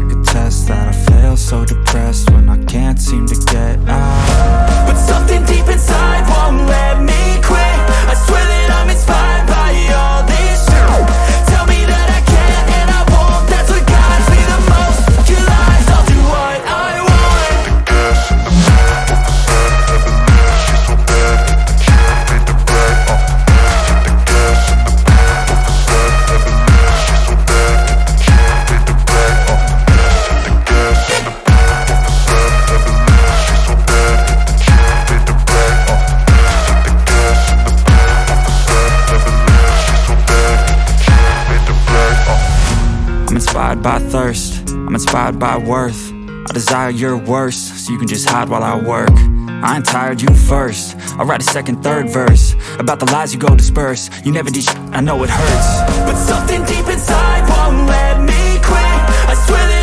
take a test that I fail, so depressed when I can't seem to get out. But something deep inside won't let me quit. I swear that I'm inspired by all this shit. Tell me that I can and I won't. That's what guides me the most. Your lies, I'll do what I want. I'm inspired by thirst, I'm inspired by worth. I desire your worst, so you can just hide while I work. I ain't tired, you first. I'll write a second, third verse about the lies you go disperse. You never did shit, I know it hurts. But something deep inside won't let me quit. I swear that